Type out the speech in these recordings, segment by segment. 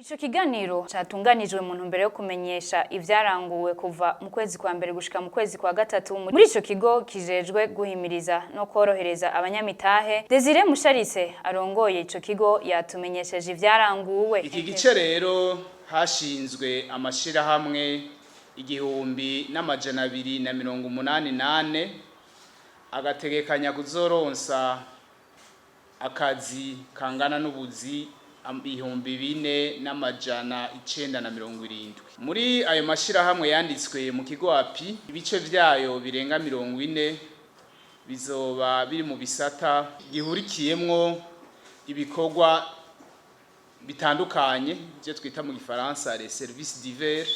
Ico kiganiro catunganijwe mu ntumbero yo kumenyesha ivyaranguwe kuva mu kwezi kwa mbere gushika mu kwezi kwa gatatu muri ico kigo kijejwe guhimiriza no korohereza abanyamitahe. Desire Musharitse arongoye ico kigo yatumenyesheje ivyaranguwe. Iki gice rero hashinzwe amashirahamwe 1288 agategekanya kuzoronsa akazi kangana n'ubuzi 4,970. Muri ayo mashirahamwe yanditswe mu kigo API, ibice vyayo birenga 40 bizoba biri mu bisata gihurikiyemwo ibikorwa bitandukanye byo twita mu Gifaransa les services divers.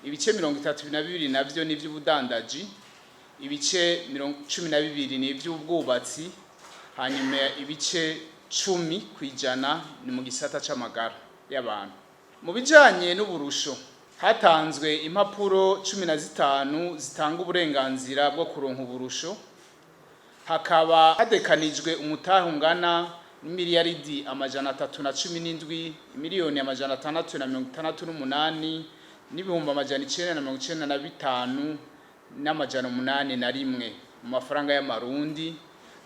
Ibice 32 navyo ni vy'ubudandaji, ibice 12 ni vy'ubwubatsi, hanyuma ibice 10 kwijana ni mu gisata c'amagara y'abantu. Mu bijanye n'uburusho hatanzwe impapuro 15 zitanga uburenganzira bwo kuronka uburusho, hakaba hadekanijwe umutahe ungana miliyaridi 317 miliyoni 668 n'ibihumbi 995 n'amajana 81 mu mafaranga y'amarundi,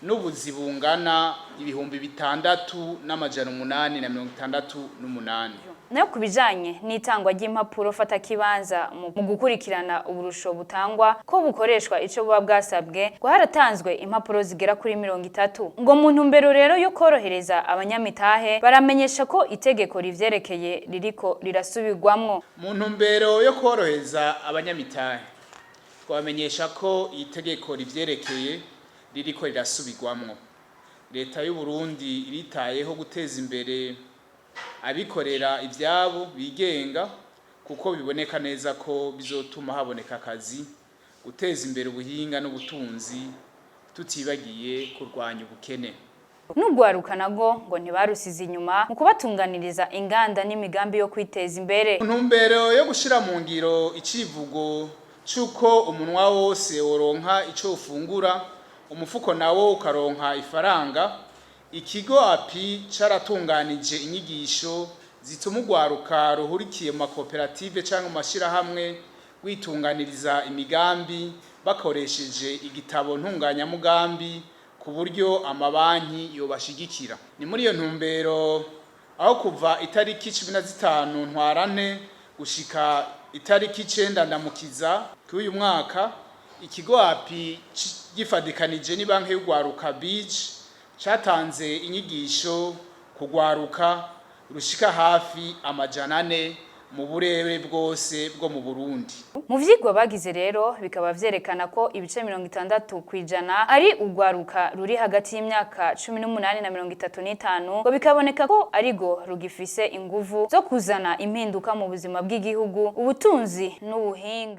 n'ubuzi bungana ibihumbi 6 n'amajana 868. Nayo kubijanye n'itangwa ry'impapuro fata kibanza mu gukurikirana uburusho butangwa ko bukoreshwa ico buba bwasabwe, ngo haratanzwe impapuro zigera kuri 30. Ngo mu ntumbero rero yo korohereza abanyamitahe baramenyesha ko itegeko rivyerekeye ririko rirasubirwamwo. Mu ntumbero yo korohereza abanyamitahe twamenyesha ko itegeko rivyerekeye ririko rirasubirwamwo. Leta y'u Burundi iritayeho guteza imbere abikorera ivyabo bigenga, kuko biboneka neza ko bizotuma haboneka akazi, guteza imbere ubuhinga n'ubutunzi, tutibagiye kurwanya ubukene. N'ugwaruka nago ngo ntibarusize inyuma mu kubatunganiriza inganda n'imigambi yo kwiteza imbere. Ntumbero yo gushira mu ngiro icivugo cuko umunwa wose woronka ico ufungura, umufuko nawo ukaronka ifaranga, ikigo API caratunganije inyigisho zituma ugwaruka ruhurikiye mu makoperative canke mu mashirahamwe witunganiriza imigambi bakoresheje igitabo ntunganyamugambi ku buryo amabanki yobashigikira. Ni muri iyo ntumbero aho kuva itariki 15 ntwarante gushika itariki 9 ndamukiza k'uyu mwaka, ikigo API gifadikanije ni banki y'ugwaruka BIJ catanze inyigisho kugwaruka rushika hafi 400 mu burere bwose bwo mu Burundi. Mu vyigwa bagize rero bikaba vyerekana ko ibice 60 kwijana ari ugwaruka ruri hagati y'imyaka 18 na 35, ngo bikaboneka ko arigo rugifise inguvu zo kuzana impinduka mu buzima bw'igihugu, ubutunzi n'ubuhinga.